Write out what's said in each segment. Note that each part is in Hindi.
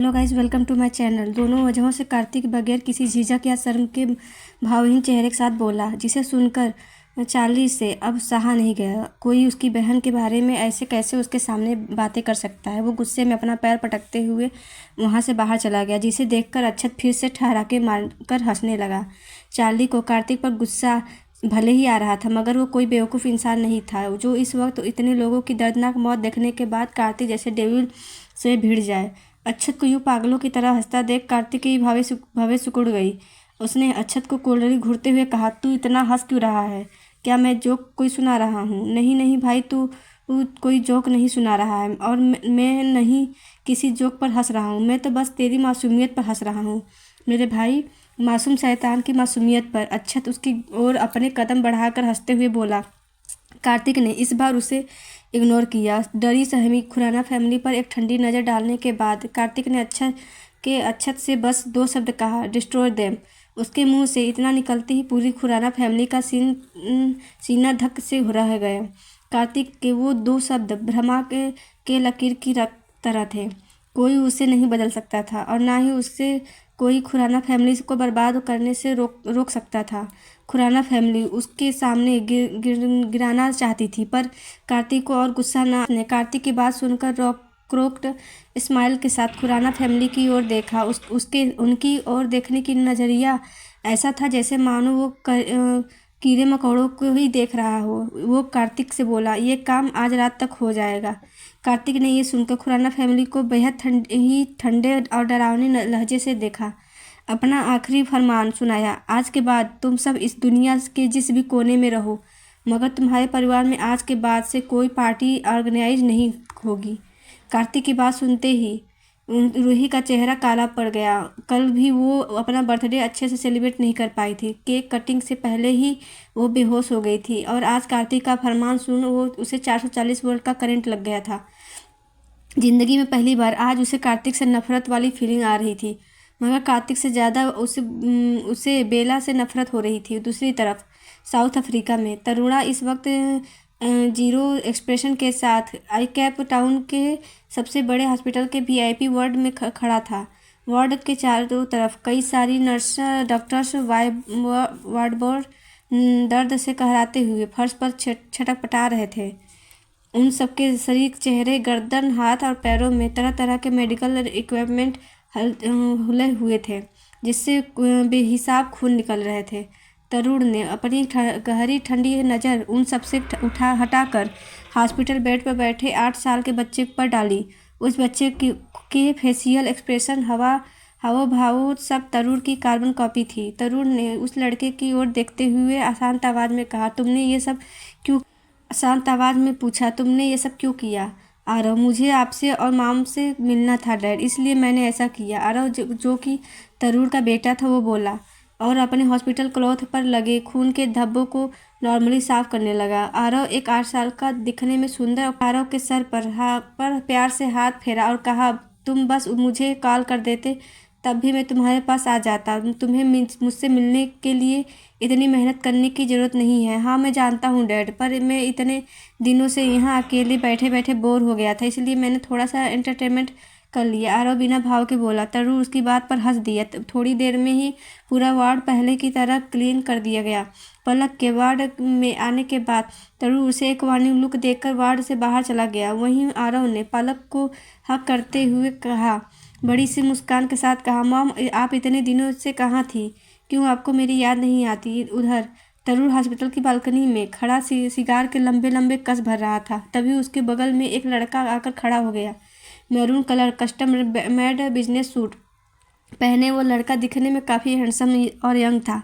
Hello guys, welcome to my channel. दोनों वजहों से कार्तिक बगैर किसी झिझक या शर्म के भावहीन चेहरे के साथ बोला, जिसे सुनकर चार्ली से अब सहा नहीं गया। कोई उसकी बहन के बारे में ऐसे कैसे उसके सामने बातें कर सकता है। वो गुस्से में अपना पैर पटकते हुए वहाँ से बाहर चला गया, जिसे देखकर अक्षत फिर से ठहराके मारकर हंसने लगा। चार्ली को कार्तिक पर गुस्सा भले ही आ रहा था, मगर वो कोई बेवकूफ़ इंसान नहीं था जो इस वक्त इतने लोगों की दर्दनाक मौत देखने के बाद कार्तिक जैसे डेविल से भिड़ जाए। अक्षत को यूं पागलों की तरह हंसता देख कार्तिक की भवें सिकुड़ गई। उसने अक्षत को कोलरी घूरते हुए कहा, तू इतना हंस क्यों रहा है? क्या मैं जोक कोई सुना रहा हूँ? नहीं नहीं भाई, तू कोई जोक नहीं सुना रहा है, और मैं नहीं किसी जोक पर हंस रहा हूँ। मैं तो बस तेरी मासूमियत पर हंस रहा हूँ मेरे भाई, मासूम शैतान की मासूमियत पर। अक्षत उसकी ओर अपने कदम बढ़ाकर हंसते हुए बोला। कार्तिक ने इस बार उसे इग्नोर किया। डरी सहमी खुराना फैमिली पर एक ठंडी नज़र डालने के बाद कार्तिक ने अक्षत से बस दो शब्द कहा, डिस्ट्रॉय देम। उसके मुंह से इतना निकलते ही पूरी खुराना फैमिली का सीना धक से रह गया। कार्तिक के वो दो शब्द ब्रह्मा के लकीर की तरह थे। कोई उसे नहीं बदल सकता था, और ना ही उससे कोई खुराना फैमिली को बर्बाद करने से रोक सकता था। खुराना फैमिली उसके सामने गिराना चाहती थी, पर कार्तिक को और गुस्सा ना ने कार्तिक की बात सुनकर क्रोक्ड स्माइल के साथ खुराना फैमिली की ओर देखा। उसके उनकी ओर देखने की नज़रिया ऐसा था जैसे मानो वो कीड़े मकोड़ों को ही देख रहा हो। वो कार्तिक से बोला, ये काम आज रात तक हो जाएगा। कार्तिक ने ये सुनकर खुराना फैमिली को बेहद ठंडे और डरावने लहजे से देखा। अपना आखिरी फरमान सुनाया, आज के बाद तुम सब इस दुनिया के जिस भी कोने में रहो, मगर तुम्हारे परिवार में आज के बाद से कोई पार्टी ऑर्गेनाइज नहीं होगी। कार्तिक की बात सुनते ही रूही का चेहरा काला पड़ गया। कल भी वो अपना बर्थडे अच्छे से सेलिब्रेट नहीं कर पाई थी। केक कटिंग से पहले ही वो बेहोश हो गई थी, और आज कार्तिक का फरमान सुन उसे 440 वोल्ट का करंट लग गया था। जिंदगी में पहली बार आज उसे कार्तिक से नफरत वाली फीलिंग आ रही थी, मगर कार्तिक से ज़्यादा उसे बेला से नफरत हो रही थी। दूसरी तरफ साउथ अफ्रीका में तरुणा इस वक्त जीरो एक्सप्रेशन के साथ आई कैप टाउन के सबसे बड़े हॉस्पिटल के वीआईपी वार्ड में खड़ा था। वार्ड के चारों तरफ कई सारी नर्स डॉक्टर्स वार्ड बॉय दर्द से कहराते हुए फर्श पर छटपटा रहे थे। उन सबके शरीर, चेहरे, गर्दन, हाथ और पैरों में तरह तरह के मेडिकल इक्विपमेंट हुले हुए थे, जिससे बेहिसाब खून निकल रहे थे। तरुण ने अपनी गहरी ठंडी नज़र उन सबसे हटाकर हॉस्पिटल बेड पर बैठे 8 साल के बच्चे पर डाली। उस बच्चे के फेशियल एक्सप्रेशन, हाव भाव सब तरुण की कार्बन कॉपी थी। तरुण ने उस लड़के की ओर देखते हुए अशांत आवाज़ में कहा, तुमने ये सब क्यों शांत आवाज़ में पूछा, तुमने ये सब क्यों किया? आरव, मुझे आपसे और माम से मिलना था डैड, इसलिए मैंने ऐसा किया। आरव जो कि तरुण का बेटा था, वो बोला, और अपने हॉस्पिटल क्लॉथ पर लगे खून के धब्बों को नॉर्मली साफ करने लगा। आरव एक 8 साल का, दिखने में सुंदर, आरव के सर पर प्यार से हाथ फेरा और कहा, तुम बस मुझे कॉल कर देते, तब भी मैं तुम्हारे पास आ जाता। तुम्हें मुझसे मिलने के लिए इतनी मेहनत करने की ज़रूरत नहीं है। हाँ मैं जानता हूँ डैड, पर मैं इतने दिनों से यहाँ अकेले बैठे बैठे बोर हो गया था, इसलिए मैंने थोड़ा सा एंटरटेनमेंट कर लिया। आरव बिना भाव के बोला। तरुण उसकी बात पर हंस दिया। थोड़ी देर में ही पूरा वार्ड पहले की तरह क्लीन कर दिया गया। पलक के वार्ड में आने के बाद तरुण उसे एक वार्निंग लुक देकर वार्ड से बाहर चला गया। वहीं आरव ने पलक को हक करते हुए कहा, बड़ी सी मुस्कान के साथ कहा, मॉम आप इतने दिनों से कहाँ थी? क्यों आपको मेरी याद नहीं आती? उधर तरुण हॉस्पिटल की बालकनी में खड़ा सिगार के लंबे लंबे कस भर रहा था। तभी उसके बगल में एक लड़का आकर खड़ा हो गया। Maroon colour custom made business suit पहने वो लड़का दिखने में काफ़ी हैंडसम और यंग था।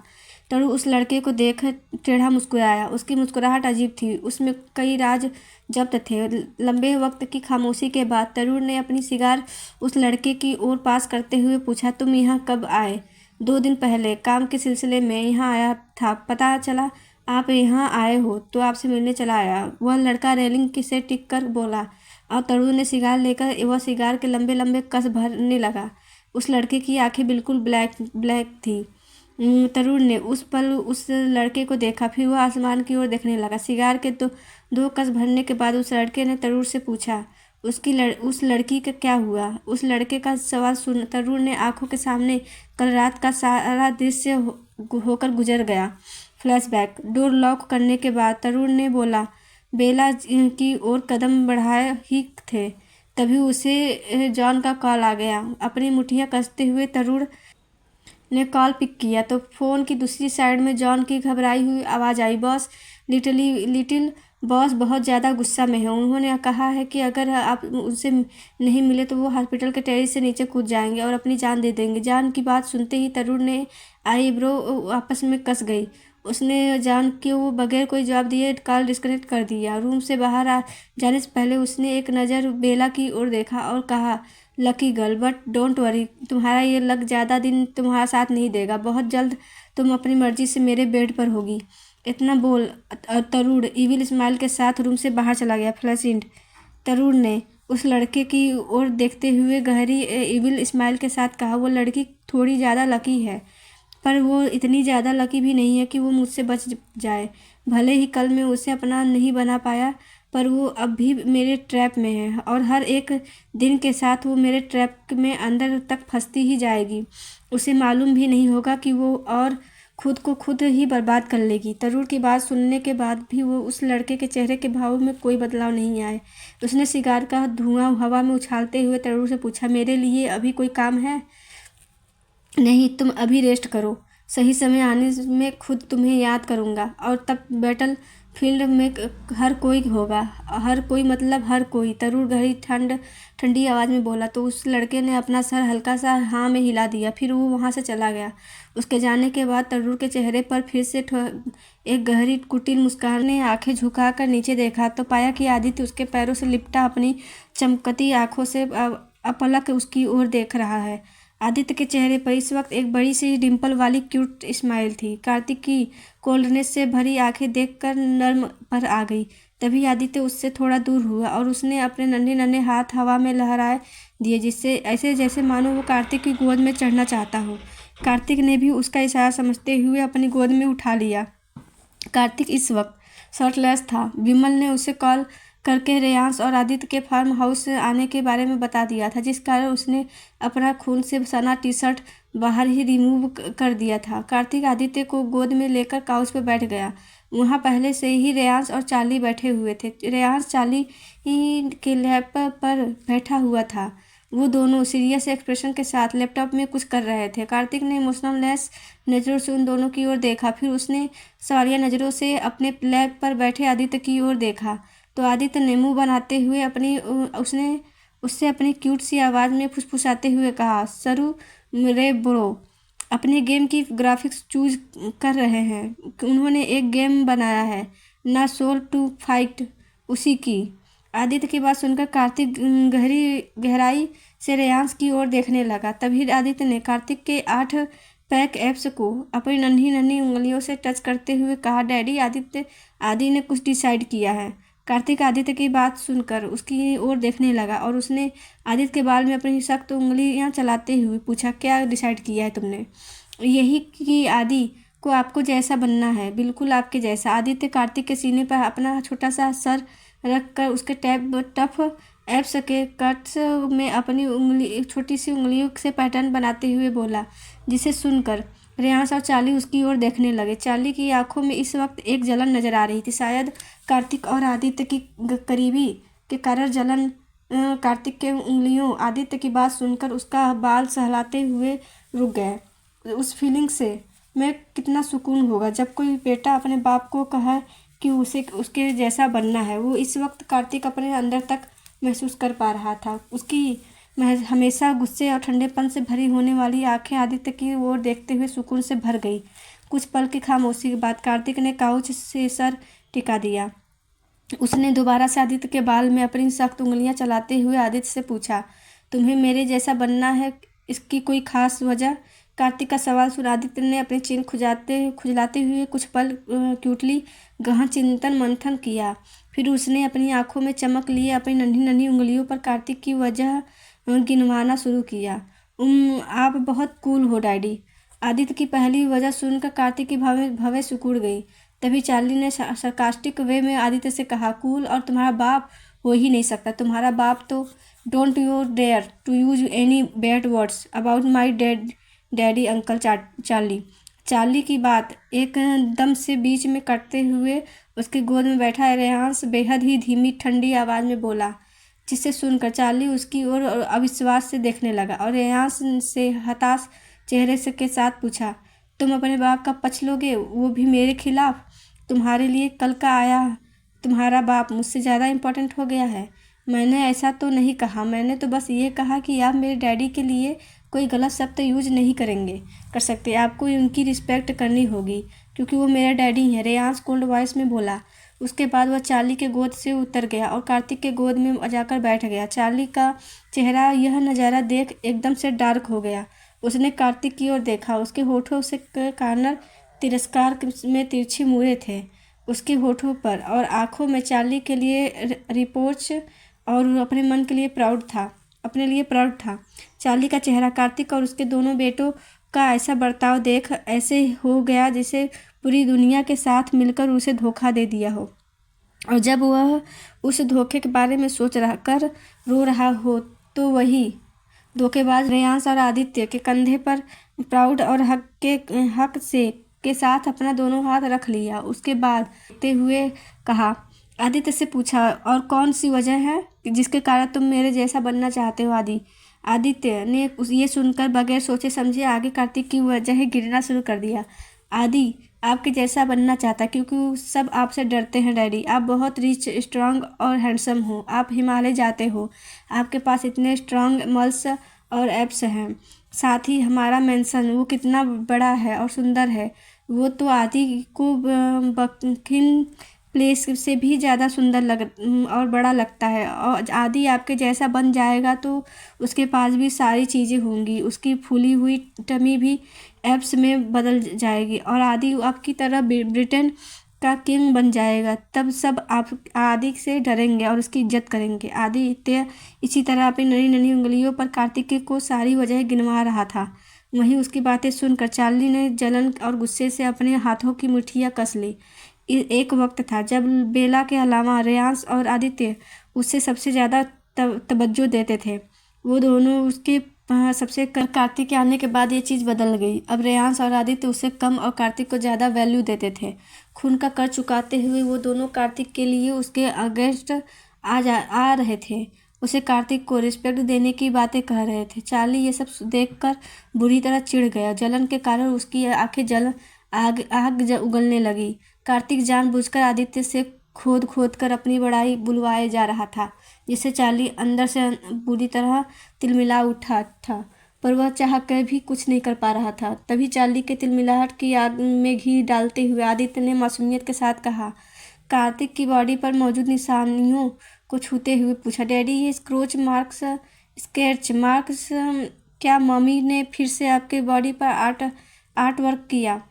तरुण उस लड़के को देख टेढ़ा मुस्कुराया। उसकी मुस्कुराहट अजीब थी, उसमें कई राज जब्त थे। लंबे वक्त की खामोशी के बाद तरुण ने अपनी सिगार उस लड़के की ओर पास करते हुए पूछा, तुम यहाँ कब आए? 2 दिन पहले, काम के सिलसिले में यहाँ आया था। पता चला आप यहाँ आए हो तो आपसे मिलने चला आया, वह लड़का रेलिंग से टिक कर बोला, और तरुण ने सिगार लेकर वह सिगार के लंबे लंबे कस भरने लगा। उस लड़के की आंखें बिल्कुल ब्लैक थी। तरुण ने उस पल उस लड़के को देखा, फिर वह आसमान की ओर देखने लगा। सिगार के दो कस भरने के बाद उस लड़के ने तरुण से पूछा, उस लड़की का क्या हुआ? उस लड़के का सवाल सुन तरुण ने आंखों के सामने कल रात का सारा दृश्य होकर गुजर गया। फ्लैशबैक। डोर लॉक करने के बाद तरुण ने बोला, बेला की ओर कदम बढ़ाए ही थे, तभी उसे जॉन का कॉल आ गया। अपनी मुठ्ठियां कसते हुए तरुण ने कॉल पिक किया तो फोन की दूसरी साइड में जॉन की घबराई हुई आवाज़ आई, बॉस, लिटिल बॉस बहुत ज़्यादा गुस्सा में है। उन्होंने कहा है कि अगर आप उनसे नहीं मिले तो वो हॉस्पिटल के टेरेस से नीचे कूद जाएंगे और अपनी जान दे देंगे। जॉन की बात सुनते ही तरुण ने आईब्रो आपस में कस गई। उसने जॉन को बगैर कोई जवाब दिए कॉल डिस्कनेक्ट कर दिया। रूम से बाहर जाने से पहले उसने एक नज़र बेला की ओर देखा और कहा, lucky girl, but don't worry, तुम्हारा ये लक ज़्यादा दिन तुम्हारा साथ नहीं देगा। बहुत जल्द तुम अपनी मर्जी से मेरे बेड पर होगी। इतना बोल तरुण इविल स्माइल के साथ रूम से बाहर चला गया। फ्लैशिंड। तरुण ने उस लड़के की ओर देखते हुए गहरी इविल स्माइल के साथ कहा, वो लड़की थोड़ी ज़्यादा लकी है, पर वो इतनी ज़्यादा लकी भी नहीं है कि वो मुझसे बच जाए। भले ही कल मैं उसे अपना नहीं बना पाया, पर वो अब भी मेरे ट्रैप में है और हर एक दिन के साथ वो मेरे ट्रैप में अंदर तक फंसती ही जाएगी। उसे मालूम भी नहीं होगा कि वो और खुद को खुद ही बर्बाद कर लेगी। तरुण की बात सुनने के बाद भी वो उस लड़के के चेहरे के भाव में कोई बदलाव नहीं आए। उसने सिगार का धुआं हवा में उछालते हुए तरुण से पूछा, मेरे लिए अभी कोई काम है? नहीं, तुम अभी रेस्ट करो। सही समय आने में खुद तुम्हें याद करूँगा और तब बैटल फील्ड में हर कोई होगा। हर कोई मतलब हर कोई, तरुण गहरी ठंडी आवाज़ में बोला। तो उस लड़के ने अपना सर हल्का सा हाँ में हिला दिया, फिर वो वहाँ से चला गया। उसके जाने के बाद तरुण के चेहरे पर फिर से एक गहरी कुटिल मुस्कान ने आंखें झुकाकर नीचे देखा तो पाया कि आदित्य उसके पैरों से लिपटा अपनी चमकती आंखों से अपलक उसकी ओर देख रहा है। आदित्य के चेहरे पर इस वक्त एक बड़ी सी डिंपल वाली क्यूट स्माइल थी। कार्तिक की कोल्डनेस से भरी आंखें देखकर नर्म पर आ गई। तभी आदित्य उससे थोड़ा दूर हुआ और उसने अपने नन्हे नन्हे हाथ हवा में लहराए दिए, जिससे ऐसे जैसे मानो वो कार्तिक की गोद में चढ़ना चाहता हो। कार्तिक ने भी उसका इशारा समझते हुए अपनी गोद में उठा लिया। कार्तिक इस वक्त शर्टलेस था। विमल ने उसे कॉल करके रेयांश और आदित्य के फार्म हाउस आने के बारे में बता दिया था, जिस कारण उसने अपना खून से सना टी शर्ट बाहर ही रिमूव कर दिया था। कार्तिक आदित्य को गोद में लेकर काउच पर बैठ गया। वहाँ पहले से ही रेयांश और चार्ली बैठे हुए थे। रेयांश चार्ली के लैप पर बैठा हुआ था। वो दोनों सीरियस एक्सप्रेशन के साथ लैपटॉप में कुछ कर रहे थे। कार्तिक ने इमोशनलेस नज़रों से उन दोनों की ओर देखा, फिर उसने सवालिया नज़रों से अपने लैप पर बैठे आदित्य की ओर देखा तो आदित्य ने मुंह बनाते हुए उसने उससे अपनी क्यूट सी आवाज़ में फुसफुसाते हुए कहा, सरू रे ब्रो, अपने गेम की ग्राफिक्स चूज कर रहे हैं। उन्होंने एक गेम बनाया है ना, सोल टू फाइट, उसी की। आदित्य की बात सुनकर कार्तिक गहराई से रेयांश की ओर देखने लगा। तभी आदित्य ने कार्तिक के 8 पैक एप्स को अपनी नन्ही नन्ही उंगलियों से टच करते हुए कहा, डैडी, आदि ने कुछ डिसाइड किया है। कार्तिक आदित्य की बात सुनकर उसकी ओर देखने लगा और उसने आदित्य के बाल में अपनी सख्त उंगलियां चलाते हुए पूछा, क्या डिसाइड किया है तुमने? यही कि आदि को आपको जैसा बनना है, बिल्कुल आपके जैसा। आदित्य कार्तिक के सीने पर अपना छोटा सा सर रख कर उसके टफ एप्स के कट्स में अपनी छोटी सी उंगलियों से पैटर्न बनाते हुए बोला, जिसे सुनकर रेयांश और चार्ली उसकी ओर देखने लगे। चार्ली की आंखों में इस वक्त एक जलन नजर आ रही थी, शायद कार्तिक और आदित्य की करीबी के कारण जलन। कार्तिक के उंगलियों आदित्य की बात सुनकर उसका बाल सहलाते हुए रुक गए। उस फीलिंग से मैं कितना सुकून होगा जब कोई बेटा अपने बाप को कहे कि उसे उसके जैसा बनना है। वो इस वक्त कार्तिक अपने अंदर तक महसूस कर पा रहा था। उसकी हमेशा गुस्से और ठंडेपन से भरी होने वाली आंखें आदित्य की ओर देखते हुए सुकून से भर गई। कुछ पल की खामोशी के बाद कार्तिक ने काउच से सर टिका दिया। उसने दोबारा से आदित्य के बाल में अपनी सख्त उंगलियां चलाते हुए आदित्य से पूछा, तुम्हें मेरे जैसा बनना है, इसकी कोई खास वजह? कार्तिक का सवाल सुन आदित्य ने अपने चिन खुजलाते हुए कुछ पल क्यूटली गहन चिंतन मंथन किया। फिर उसने अपनी आंखों में चमक लिए अपनी नन्ही नन्ही उंगलियों पर कार्तिक की वजह गिनवाना शुरू किया। आप बहुत कूल हो डैडी। आदित्य की पहली वजह सुनकर कार्तिक की भवें सिकुड़ गई। तभी चार्ली ने सरकास्टिक वे में आदित्य से कहा, कूल और तुम्हारा बाप? हो ही नहीं सकता। तुम्हारा बाप तो don't you dare to use any bad words about my daddy uncle Charlie. Charlie की बात एकदम से बीच में कटते हुए उसकी गोद में बैठा रेयांश बेहद ही धीमी ठंडी आवाज़ में बोला, जिसे सुनकर चार्ली उसकी ओर अविश्वास से देखने लगा और रेयांश से हताश चेहरे से के साथ पूछा, तुम अपने बाप का पक्ष लोगे, वो भी मेरे खिलाफ? तुम्हारे लिए कल का आया तुम्हारा बाप मुझसे ज़्यादा इम्पोर्टेंट हो गया है? मैंने ऐसा तो नहीं कहा। मैंने तो बस ये कहा कि आप मेरे डैडी के लिए कोई गलत शब्द यूज नहीं कर सकते। आपको उनकी रिस्पेक्ट करनी होगी क्योंकि वो मेरा डैडी है, रेयांश कोल्ड वॉइस में बोला। उसके बाद वह चार्ली के गोद से उतर गया और कार्तिक के गोद में जाकर बैठ गया। चार्ली का चेहरा यह नज़ारा देख एकदम से डार्क हो गया। उसने कार्तिक की ओर देखा। उसके होठों से कॉर्नर तिरस्कार में तिरछे मुड़े थे उसके होठों पर और आंखों में चार्ली के लिए रिपोर्च और अपने मन के लिए अपने लिए प्राउड था। चार्ली का चेहरा कार्तिक और उसके दोनों बेटों का ऐसा बर्ताव देख ऐसे हो गया जैसे पूरी दुनिया के साथ मिलकर उसे धोखा दे दिया हो। और जब वह उस धोखे के बारे में सोच रहा कर रो रहा हो तो वही धोखेबाज रेयांश और आदित्य के कंधे पर प्राउड और हक से के साथ अपना दोनों हाथ रख लिया। उसके बाद देखते हुए कहा, आदित्य से पूछा, और कौन सी वजह है जिसके कारण तुम मेरे जैसा बनना चाहते हो? आदित्य ने ये सुनकर बगैर सोचे समझे आगे कार्तिक की वजह गिरना शुरू कर दिया। आदि आपके जैसा बनना चाहता क्योंकि सब आपसे डरते हैं डैडी। आप बहुत रिच, स्ट्रांग और हैंडसम हो। आप हिमालय जाते हो, आपके पास इतने स्ट्रांग मल्स और एब्स हैं। साथ ही हमारा मेंशन वो कितना बड़ा है और सुंदर है। वो तो आदि को बकिंग प्लेस से भी ज़्यादा सुंदर और बड़ा लगता है। और आदि आपके जैसा बन जाएगा तो उसके पास भी सारी चीज़ें होंगी। उसकी फूली हुई टमी भी एब्स में बदल जाएगी और आदि आपकी तरह ब्रिटेन का किंग बन जाएगा। तब सब आप आदि से डरेंगे और उसकी इज्जत करेंगे। आदित्य इसी तरह अपनी नन्ही नन्ही उंगलियों पर कार्तिक को सारी वजह गिनवा रहा था। वहीं उसकी बातें सुनकर चार्ली ने जलन और गुस्से से अपने हाथों की मुट्ठियाँ कस ली। एक वक्त था जब बेला के अलावा रेयांश और आदित्य उससे सबसे ज़्यादा तवज्जो देते थे। वो दोनों उसके सबसे कार्तिक के आने के बाद ये चीज़ बदल गई। अब रेयांश और आदित्य उससे कम और कार्तिक को ज़्यादा वैल्यू देते थे। खून का कर चुकाते हुए वो दोनों कार्तिक के लिए उसके अगेंस्ट आ रहे थे। उसे कार्तिक को रिस्पेक्ट देने की बातें कह रहे थे। चार्ली ये सब देखकर बुरी तरह चिढ़ गया। जलन के कारण उसकी आंखें आग उगलने लगी। कार्तिक जानबूझकर आदित्य से खोद कर अपनी बड़ाई बुलवाए जा रहा था, जिससे चार्ली अंदर से बुरी तरह तिलमिला उठा था, पर वह चाह कर भी कुछ नहीं कर पा रहा था। तभी चार्ली के तिलमिलाहट की आग में घी डालते हुए आदित्य ने मासूमियत के साथ कहा, कार्तिक की बॉडी पर मौजूद निशानियों को छूते हुए पूछा, डैडी ये स्क्रैच मार्क्स क्या मम्मी ने फिर से आपके बॉडी पर आर्ट वर्क किया?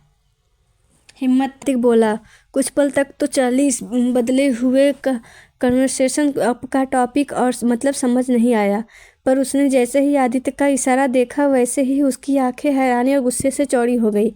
हिम्मत बोला। कुछ पल तक तो चार्ली बदले हुए कन्वर्सेशन का टॉपिक और मतलब समझ नहीं आया, पर उसने जैसे ही आदित्य का इशारा देखा वैसे ही उसकी आंखें हैरानी और गुस्से से चौड़ी हो गई।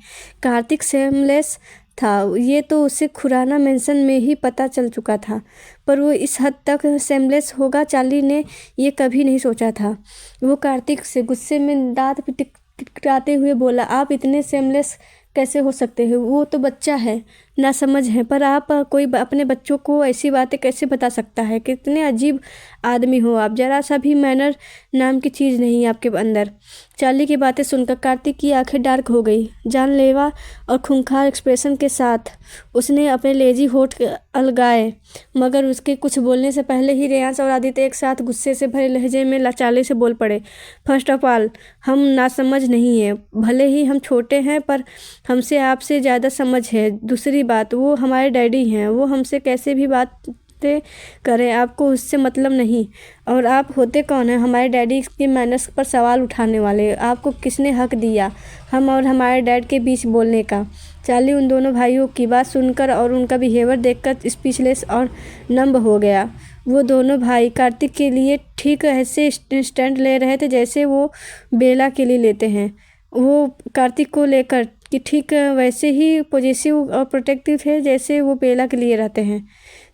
कार्तिक सेमलेस था, ये तो उसे खुराना मेंशन में ही पता चल चुका था, पर वो इस हद तक सेमलेस होगा चार्ली ने ये कभी नहीं सोचा था। वो कार्तिक से गुस्से में दांत पिटपिटाते हुए बोला, आप इतने सेमलेस कैसे हो सकते हैं? वो तो बच्चा है, ना समझ है, पर आप कोई अपने बच्चों को ऐसी बातें कैसे बता सकता है? कितने अजीब आदमी हो आप। जरा सा भी मैनर नाम की चीज़ नहीं आपके अंदर। चार्ली की बातें सुनकर कार्तिक की आंखें डार्क हो गई। जानलेवा और खूंखार एक्सप्रेशन के साथ उसने अपने लेजी होठ अलगाए, मगर उसके कुछ बोलने से पहले ही रेयांश और आदित्य एक साथ गुस्से से भरे लहजे में चार्ली से बोल पड़े, फर्स्ट ऑफ ऑल हम नासमझ नहीं हैं, भले ही हम छोटे हैं पर हमसे आपसे ज़्यादा समझ है। दूसरी बात, वो हमारे डैडी हैं, वो हमसे कैसे भी बातें करें, आपको उससे मतलब नहीं। और आप होते कौन हैं हमारे डैडी के मैनर्स पर सवाल उठाने वाले? आपको किसने हक दिया हम और हमारे डैड के बीच बोलने का? चार्ली उन दोनों भाइयों की बात सुनकर और उनका बिहेवियर देखकर स्पीचलेस और नंब हो गया। वो दोनों भाई कार्तिक के लिए ठीक ऐसे स्टैंड ले रहे थे जैसे वो बेला के लिए लेते हैं। वो कार्तिक को लेकर कि ठीक वैसे ही पॉजिटिव और प्रोटेक्टिव थे जैसे वो बेला के लिए रहते हैं।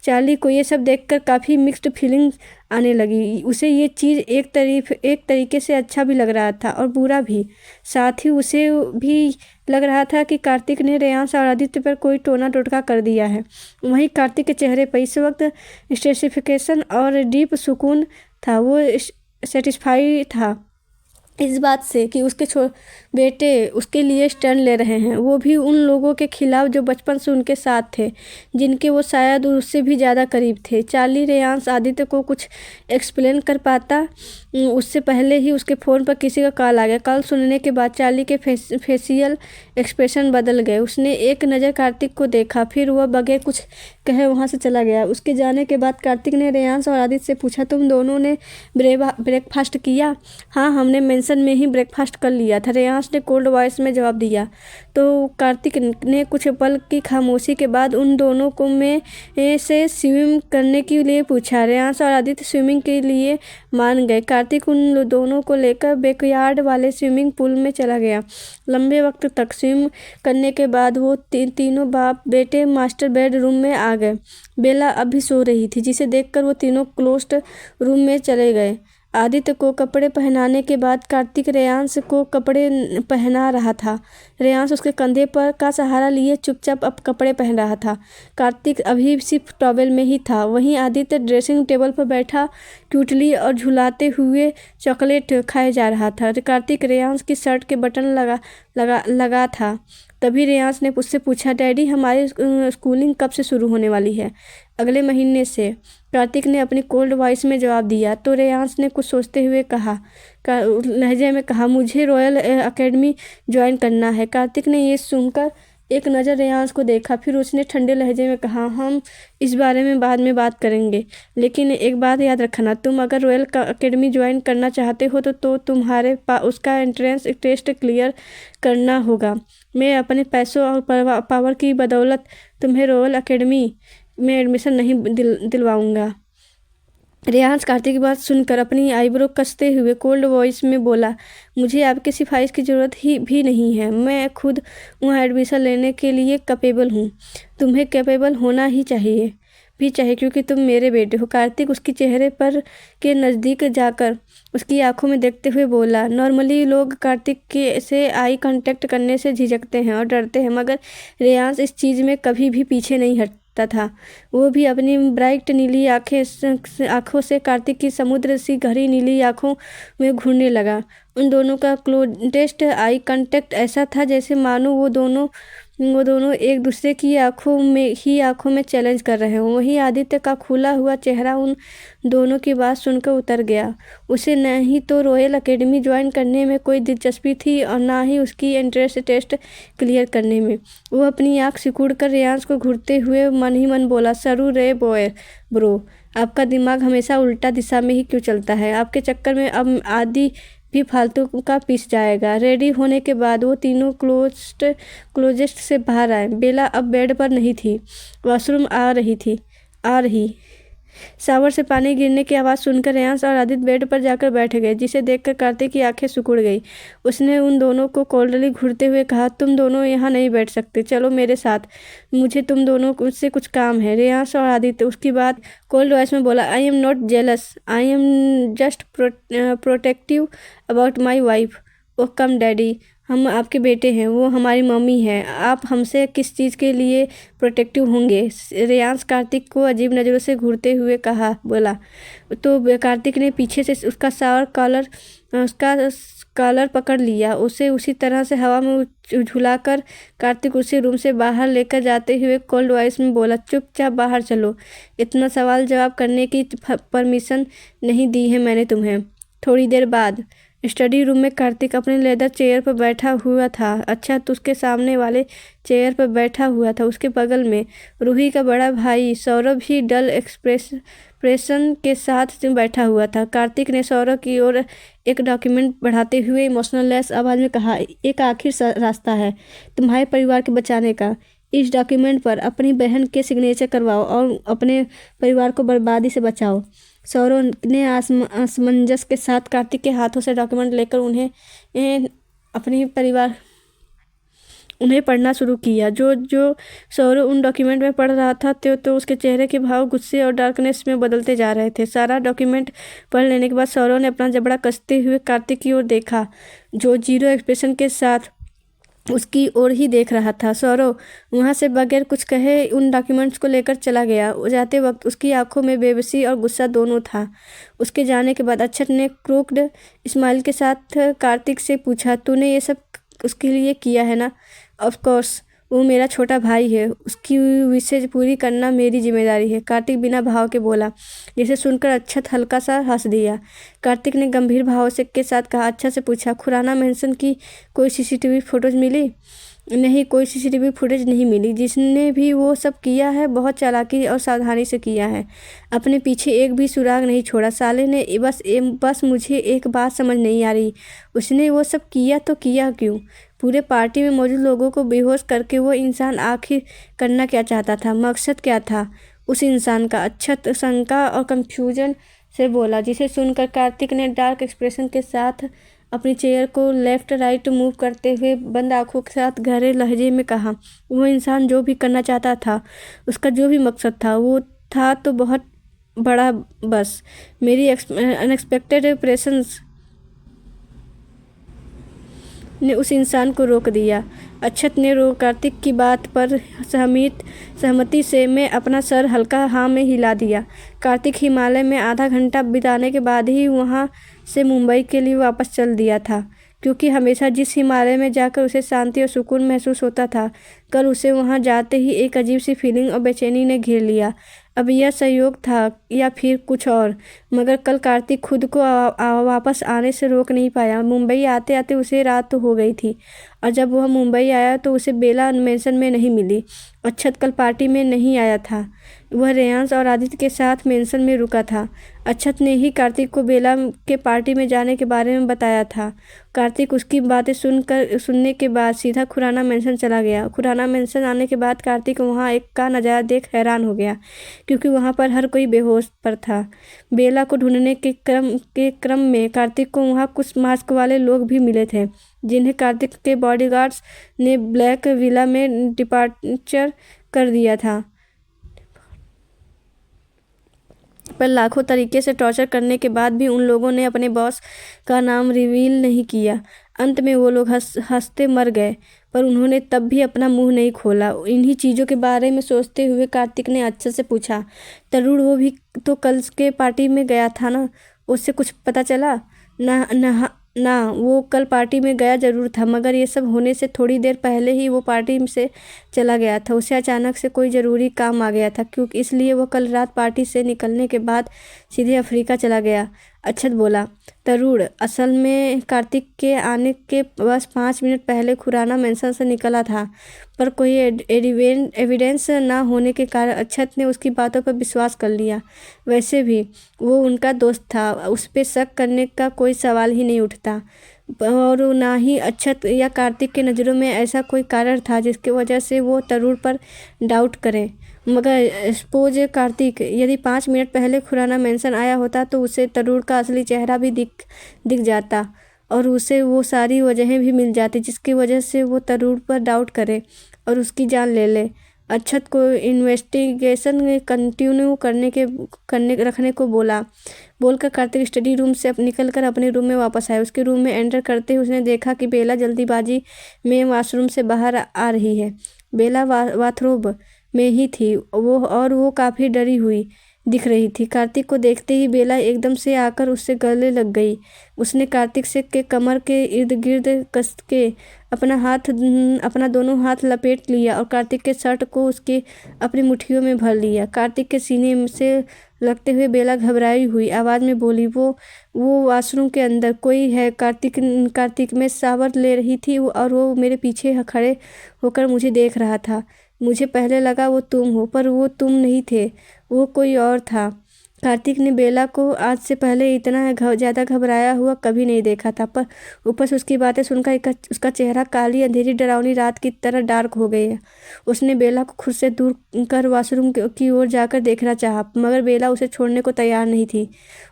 चार्ली को ये सब देखकर काफ़ी मिक्स्ड फीलिंग्स आने लगी। उसे ये चीज़ एक तरीके से अच्छा भी लग रहा था और बुरा भी। साथ ही उसे भी लग रहा था कि कार्तिक ने रेयांश और आदित्य पर कोई टोना टोटका कर दिया है। वहीं कार्तिक के चेहरे पर इस वक्त स्टेसिफिकेशन और डीप सुकून था। वो सेटिस्फाई था इस बात से कि उसके बेटे उसके लिए स्टैंड ले रहे हैं, वो भी उन लोगों के खिलाफ जो बचपन से उनके साथ थे, जिनके वो शायद उससे भी ज़्यादा करीब थे। चार्ली रेयांश आदित्य को कुछ एक्सप्लेन कर पाता उससे पहले ही उसके फ़ोन पर किसी का कॉल आ गया। कॉल सुनने के बाद चार्ली के फेशियल एक्सप्रेशन बदल गए। उसने एक नज़र कार्तिक को देखा, फिर वह बगैर कुछ कहे वहाँ से चला गया। उसके जाने के बाद कार्तिक ने रेयांश और आदित्य से पूछा, तुम दोनों ने ब्रेकफास्ट किया? हाँ, हमने मेंशन में ही ब्रेकफास्ट कर लिया था, रेयांश ने कोल्ड वॉइस में जवाब दिया। तो कार्तिक ने कुछ पल की खामोशी के बाद उन दोनों को में से स्विम करने के लिए पूछा। रेयांश और आदित्य स्विमिंग के लिए मान गए। कार्तिक उन दोनों को लेकर बैकयार्ड वाले स्विमिंग पूल में चला गया। लंबे वक्त तक स्विम करने के बाद वो तीनों बाप बेटे मास्टर बेडरूम में आ गए। बेला अभी सो रही थी, जिसे देखकर वो तीनों क्लोज्ड रूम में चले गए। आदित्य को कपड़े पहनाने के बाद कार्तिक रेयांश को कपड़े पहना रहा था। रेयांश उसके कंधे पर का सहारा लिए चुपचाप अब कपड़े पहन रहा था। कार्तिक अभी सिर्फ टॉवेल में ही था। वहीं आदित्य ड्रेसिंग टेबल पर बैठा क्यूटली और झुलाते हुए चॉकलेट खाए जा रहा था। कार्तिक रेयांश की शर्ट के बटन लगा था। तभी रेयांश ने उससे पूछा, डैडी हमारी स्कूलिंग कब से शुरू होने वाली है? अगले महीने से, कार्तिक ने अपनी कोल्ड वॉइस में जवाब दिया। तो रेयांश ने कुछ सोचते हुए लहजे में कहा, मुझे रॉयल एकेडमी ज्वाइन करना है। कार्तिक ने ये सुनकर एक नज़र रेयांश को देखा, फिर उसने ठंडे लहजे में कहा, हम इस बारे में बाद में बात करेंगे, लेकिन एक बात याद रखना, तुम अगर रॉयल एकेडमी ज्वाइन करना चाहते हो तो तुम्हारे उसका एंट्रेंस टेस्ट क्लियर करना होगा। मैं अपने पैसों और पावर की बदौलत तुम्हें रॉयल एकेडमी में एडमिशन नहीं दिलवाऊंगा। रेयांश कार्तिक की बात सुनकर अपनी आईब्रो कसते हुए कोल्ड वॉइस में बोला, मुझे आपकी सिफारिश की ज़रूरत भी नहीं है, मैं खुद वहाँ एडमिशन लेने के लिए कैपेबल हूँ। तुम्हें कैपेबल होना ही चाहिए क्योंकि तुम मेरे बेटे हो। कार्तिक उसके चेहरे पर के नज़दीक जाकर उसकी आंखों में देखते हुए बोला। नॉर्मली लोग कार्तिक के से आई कांटेक्ट करने से झिझकते हैं और डरते हैं, मगर रेयांश इस चीज़ में कभी भी पीछे नहीं हटता था। वो भी अपनी ब्राइट नीली आँखों से कार्तिक की समुद्र सी गहरी नीली आँखों में घूरने लगा। उन दोनों का क्लोजेस्ट आई कांटेक्ट ऐसा था जैसे मानो वो दोनों एक दूसरे की आंखों में चैलेंज कर रहे हों। वहीं आदित्य का खुला हुआ चेहरा उन दोनों की बात सुनकर उतर गया। उसे न ही तो रॉयल एकेडमी ज्वाइन करने में कोई दिलचस्पी थी और ना ही उसकी एंट्रेंस टेस्ट क्लियर करने में। वो अपनी आँख सिकुड़कर रेयांश को घूरते हुए मन ही मन बोला, सरू रे ब्रो, आपका दिमाग हमेशा उल्टा दिशा में ही क्यों चलता है? आपके चक्कर में अब आदि भी फालतू का पीस जाएगा। रेडी होने के बाद वो तीनों क्लोजेस्ट से बाहर आए। बेला अब बेड पर नहीं थी, वॉशरूम आ रही। शावर से पानी गिरने की आवाज़ सुनकर रेयांश और आदित्य बेड पर जाकर बैठ गए, जिसे देखकर कार्तिक की आंखें सिकुड़ गई। उसने उन दोनों को कोल्डली घूरते हुए कहा, तुम दोनों यहाँ नहीं बैठ सकते, चलो मेरे साथ, मुझे तुम दोनों से कुछ काम है। रेयांश और आदित्य उसकी बात कोल्ड वॉइस में बोला, I am not jealous, I am just protective about my wife. Oh come daddy, हम आपके बेटे हैं, वो हमारी मम्मी है, आप हमसे किस चीज़ के लिए प्रोटेक्टिव होंगे? रेयांश कार्तिक को अजीब नज़रों से घूरते हुए बोला। तो कार्तिक ने पीछे से उसका कॉलर पकड़ लिया। उसे उसी तरह से हवा में झुलाकर कार्तिक उसे रूम से बाहर लेकर जाते हुए कोल्ड वॉइस में बोला, चुपचाप बाहर चलो, इतना सवाल जवाब करने की परमिशन नहीं दी है मैंने तुम्हें। थोड़ी देर बाद स्टडी रूम में कार्तिक अपने लेदर चेयर पर बैठा हुआ था। अच्छा, तो उसके सामने वाले चेयर पर बैठा हुआ था। उसके बगल में रूही का बड़ा भाई सौरभ ही डल एक्सप्रेशन के साथ बैठा हुआ था। कार्तिक ने सौरभ की ओर एक डॉक्यूमेंट बढ़ाते हुए इमोशनलेस आवाज़ में कहा, एक आखिर रास्ता है तुम्हारे परिवार के बचाने का। इस डॉक्यूमेंट पर अपनी बहन के सिग्नेचर करवाओ और अपने परिवार को बर्बादी से बचाओ। सौरभ ने असमंजस के साथ कार्तिक के हाथों से डॉक्यूमेंट लेकर उन्हें उन्हें पढ़ना शुरू किया। जो जो सौरव उन डॉक्यूमेंट में पढ़ रहा था तो उसके चेहरे के भाव गुस्से और डार्कनेस में बदलते जा रहे थे। सारा डॉक्यूमेंट पढ़ लेने के बाद सौरव ने अपना जबड़ा कसते हुए कार्तिक की ओर देखा, जो जीरो एक्सप्रेशन के साथ उसकी ओर ही देख रहा था। सौरव वहाँ से बगैर कुछ कहे उन डॉक्यूमेंट्स को लेकर चला गया। जाते वक्त उसकी आंखों में बेबसी और गुस्सा दोनों था। उसके जाने के बाद अक्षत ने क्रोक्ड स्माइल के साथ कार्तिक से पूछा, तूने ये सब उसके लिए किया है ना? ऑफ कोर्स, वो मेरा छोटा भाई है, उसकी विशेष पूरी करना मेरी जिम्मेदारी है, कार्तिक बिना भाव के बोला, जिसे सुनकर अक्षत हल्का सा हंस दिया। कार्तिक ने गंभीर भाव से के साथ कहा, अच्छा से पूछा, खुराना मेंशन की कोई सीसीटीवी फुटेज मिली? नहीं, कोई सीसीटीवी फुटेज नहीं मिली। जिसने भी वो सब किया है बहुत चालाकी और सावधानी से किया है, अपने पीछे एक भी सुराग नहीं छोड़ा। साले ने बस मुझे एक बात समझ नहीं आ रही, उसने वो सब किया तो किया क्यों? पूरे पार्टी में मौजूद लोगों को बेहोश करके वो इंसान आखिर करना क्या चाहता था? मकसद क्या था उस इंसान का? अक्षत शंका और कंफ्यूजन से बोला, जिसे सुनकर कार्तिक ने डार्क एक्सप्रेशन के साथ अपनी चेयर को लेफ्ट राइट मूव करते हुए बंद आंखों के साथ गहरे लहजे में कहा, वो इंसान जो भी करना चाहता था, उसका जो भी मकसद था, वो था तो बहुत बड़ा। बस मेरी अनएक्सपेक्टेड प्रेजेंस ने उस इंसान को रोक दिया। अक्षत ने कार्तिक की बात पर सहमति से मैं अपना सर हल्का हाँ में हिला दिया। कार्तिक हिमालय में आधा घंटा बिताने के बाद ही वहाँ से मुंबई के लिए वापस चल दिया था, क्योंकि हमेशा जिस हिमालय में जाकर उसे शांति और सुकून महसूस होता था, कल उसे वहाँ जाते ही एक अजीब सी फीलिंग और बेचैनी ने घेर लिया। अब यह संयोग था या फिर कुछ और, मगर कल कार्तिक खुद को वापस आने से रोक नहीं पाया। मुंबई आते आते उसे रात तो हो गई थी, और जब वह मुंबई आया तो उसे बेला मेंशन में नहीं मिली। अक्षत कल पार्टी में नहीं आया था, वह रेयांश और आदित्य के साथ मेंशन में रुका था। अक्षत ने ही कार्तिक को बेला के पार्टी में जाने के बारे में बताया था। कार्तिक उसकी बातें सुनने के बाद सीधा खुराना मेंशन चला गया। खुराना मेंशन आने के बाद कार्तिक वहाँ एक का नज़ारा देख हैरान हो गया, क्योंकि वहाँ पर हर कोई बेहोश पर था। बेला को ढूंढने के क्रम में कार्तिक को वहाँ कुछ मास्क वाले लोग भी मिले थे, जिन्हें कार्तिक के बॉडीगार्ड्स ने ब्लैक विला में डिपार्चर कर दिया था, पर लाखों तरीके से टॉर्चर करने के बाद भी उन लोगों ने अपने बॉस का नाम रिवील नहीं किया। अंत में वो लोग हंसते मर गए, पर उन्होंने तब भी अपना मुंह नहीं खोला। इन्हीं चीज़ों के बारे में सोचते हुए कार्तिक ने अच्छे से पूछा, तरुण वो भी तो कल के पार्टी में गया था ना, उससे कुछ पता चला? ना, वो कल पार्टी में गया जरूर था, मगर ये सब होने से थोड़ी देर पहले ही वो पार्टी से चला गया था। उसे अचानक से कोई ज़रूरी काम आ गया था, क्योंकि इसलिए वो कल रात पार्टी से निकलने के बाद सीधे अफ्रीका चला गया। अक्षत बोला, तरुण असल में कार्तिक के आने के बस 5 मिनट पहले खुराना मेंशन से निकला था, पर कोई एविडेंस ना होने के कारण अक्षत ने उसकी बातों पर विश्वास कर लिया। वैसे भी वो उनका दोस्त था, उस पर शक करने का कोई सवाल ही नहीं उठता, और ना ही अक्षत या कार्तिक के नज़रों में ऐसा कोई कारण था जिसकी वजह से वो तरुण पर डाउट करें। मगर सपोज कार्तिक यदि 5 मिनट पहले खुराना मेंशन आया होता तो उसे तरुण का असली चेहरा भी दिख जाता, और उसे वो सारी वजहें भी मिल जाती जिसकी वजह से वो तरुण पर डाउट करे और उसकी जान ले ले। अक्षत को इन्वेस्टिगेशन कंटिन्यू रखने को बोलकर कार्तिक स्टडी रूम से निकलकर अपने रूम में वापस आया। उसके रूम में एंटर करते ही उसने देखा कि बेला जल्दीबाजी में वाशरूम से बाहर आ रही है। बेला बाथरूम में ही थी वो काफ़ी डरी हुई दिख रही थी। कार्तिक को देखते ही बेला एकदम से आकर उससे गले लग गई। उसने कार्तिक से के कमर के इर्द गिर्द कस के अपना दोनों हाथ लपेट लिया और कार्तिक के शर्ट को उसके अपनी मुट्ठियों में भर लिया। कार्तिक के सीने से लगते हुए बेला घबराई हुई आवाज़ में बोली, वो वॉशरूम के अंदर कोई है। कार्तिक में शावर ले रही थी और वो मेरे पीछे खड़े होकर मुझे देख रहा था। मुझे पहले लगा वो तुम हो, पर वो तुम नहीं थे, वो कोई और था। कार्तिक ने बेला को आज से पहले इतना ज़्यादा घबराया हुआ कभी नहीं देखा था, पर ऊपर से उसकी बातें सुनकर उसका चेहरा काली अंधेरी डरावनी रात की तरह डार्क हो गया। उसने बेला को खुद से दूर कर वॉशरूम की ओर जाकर देखना चाहा, मगर बेला उसे छोड़ने को तैयार नहीं थी।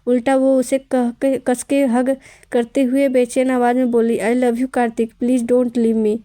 उल्टा वो उसे कस के हग करते हुए बेचैन आवाज़ में बोली, I love you Kartik, please don't leave me.